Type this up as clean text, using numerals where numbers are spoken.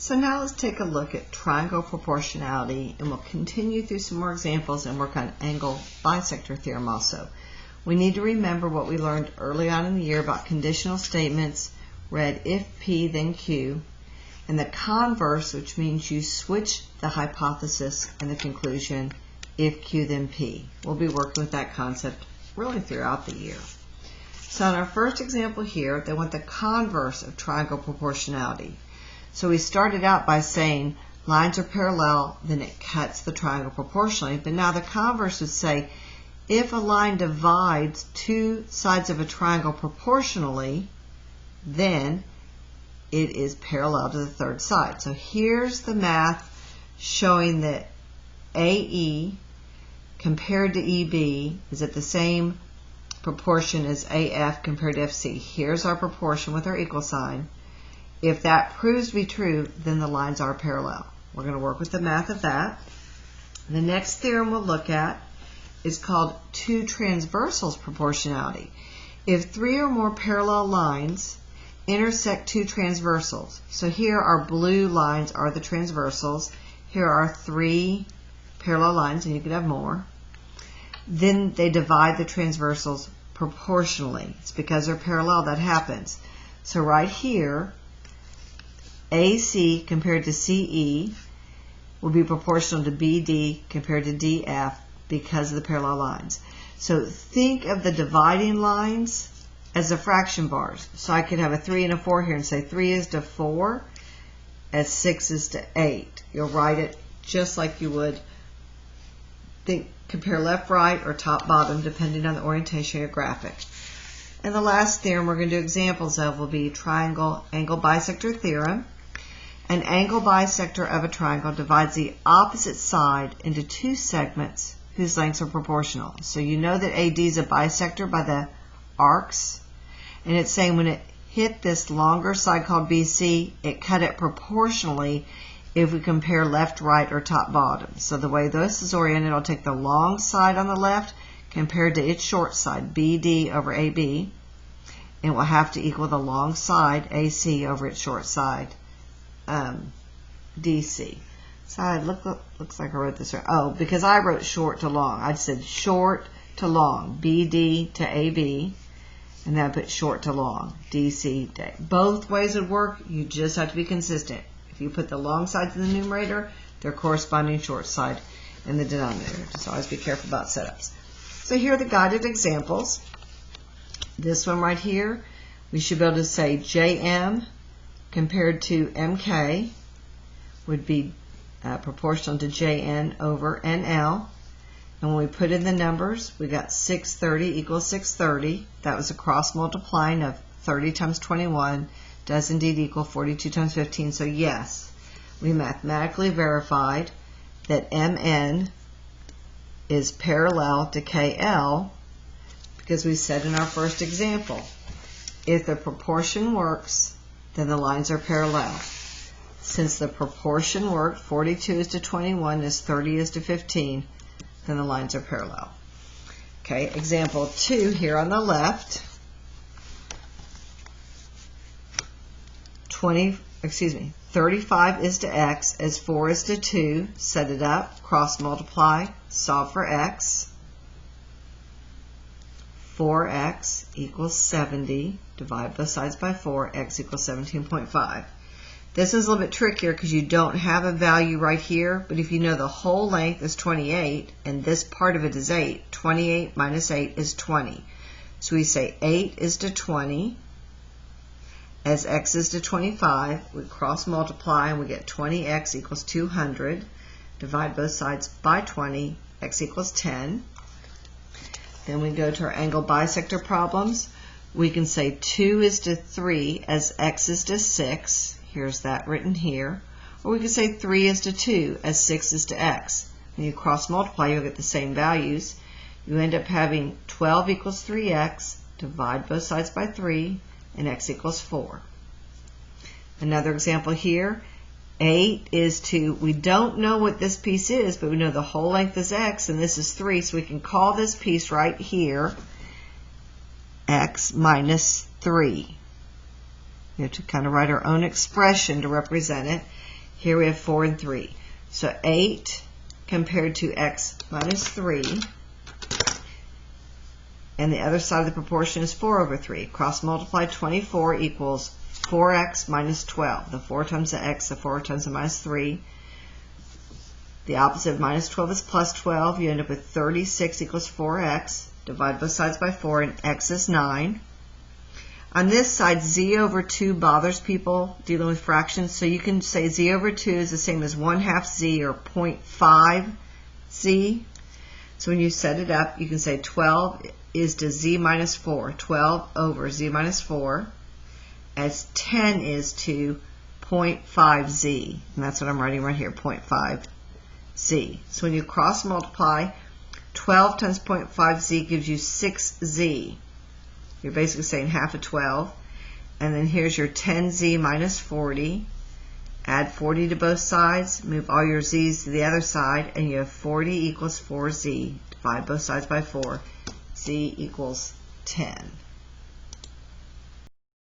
So now let's take a look at triangle proportionality, and we'll continue through some more examples and work on angle bisector theorem also. We need to remember what we learned early on in the year about conditional statements, read if P then Q, and the converse, which means you switch the hypothesis and the conclusion, if Q then P. We'll be working with that concept really throughout the year. So in our first example here, they want the converse of triangle proportionality. So we started out by saying lines are parallel, then it cuts the triangle proportionally. But now the converse would say if a line divides two sides of a triangle proportionally, then it is parallel to the third side. So here's the math showing that AE compared to EB is at the same proportion as AF compared to FC. Here's our proportion with our equal sign. If that proves to be true, then the lines are parallel. We're going to work with the math of that. The next theorem we'll look at is called two transversals proportionality. If three or more parallel lines intersect two transversals, so here our blue lines are the transversals, here are three parallel lines, and you could have more, then they divide the transversals proportionally. It's because they're parallel that happens. So right here, AC compared to CE will be proportional to BD compared to DF because of the parallel lines. So think of the dividing lines as the fraction bars. So I could have a 3 and a 4 here and say 3 is to 4 as 6 is to 8. You'll write it just like you would compare left, right, or top, bottom, depending on the orientation of your graphic. And the last theorem we're going to do examples of will be triangle angle bisector theorem. An angle bisector of a triangle divides the opposite side into two segments whose lengths are proportional. So you know that AD is a bisector by the arcs, and it's saying when it hit this longer side called BC, it cut it proportionally if we compare left, right, or top, bottom. So the way this is oriented, it'll take the long side on the left compared to its short side, BD over AB, and it will have to equal the long side, AC, over its short side, DC. So looks like I wrote this right. Oh, because I wrote short to long. I said short to long, BD to AB, and then I put short to long, DC to. Both ways would work. You just have to be consistent. If you put the long side in the numerator, their corresponding short side in the denominator. Just always be careful about setups. So here are the guided examples. This one right here, we should be able to say JM compared to MK would be proportional to JN over NL. And when we put in the numbers, we got 630 equals 630. That was a cross multiplying of 30 times 21 does indeed equal 42 times 15. So yes, we mathematically verified that MN is parallel to KL because we said in our first example, if the proportion works, then the lines are parallel. Since the proportion worked, 42 is to 21 is 30 is to 15, then the lines are parallel. Okay, example 2 here on the left. 35 is to x as 4 is to 2. Set it up, cross multiply, solve for x. 4x equals 70. Divide both sides by 4. X equals 17.5. This is a little bit trickier because you don't have a value right here, but if you know the whole length is 28 and this part of it is 8, 28 minus 8 is 20. So we say 8 is to 20 as x is to 25. We cross multiply and we get 20x equals 200. Divide both sides by 20. X equals 10. Then we go to our angle bisector problems. We can say 2 is to 3 as x is to 6. Here's that written here. Or we could say 3 is to 2 as 6 is to x. When you cross multiply, you'll get the same values. You end up having 12 equals 3x. Divide both sides by 3. And x equals 4. Another example here, 8 is to, we don't know what this piece is, but we know the whole length is x, and this is 3, so we can call this piece right here x minus 3. We have to kind of write our own expression to represent it. Here we have 4 and 3. So 8 compared to x minus 3. And the other side of the proportion is 4 over 3. Cross multiply 24 equals 4x minus 12. The 4 times the x, the 4 times the minus 3. The opposite of minus 12 is plus 12. You end up with 36 equals 4x. Divide both sides by 4, and x is 9. On this side, z over 2 bothers people dealing with fractions, so you can say z over 2 is the same as 1/2 z, or 0.5 z. So when you set it up, you can say 12 is to z minus 4, 12 over z minus 4, as 10 is to 0.5 z. And that's what I'm writing right here, 0.5 z. So when you cross multiply, 12 times 0.5 z gives you 6z. You're basically saying half of 12. And then here's your 10z minus 40. Add 40 to both sides. Move all your z's to the other side. And you have 40 equals 4z. Divide both sides by 4. Z equals 10.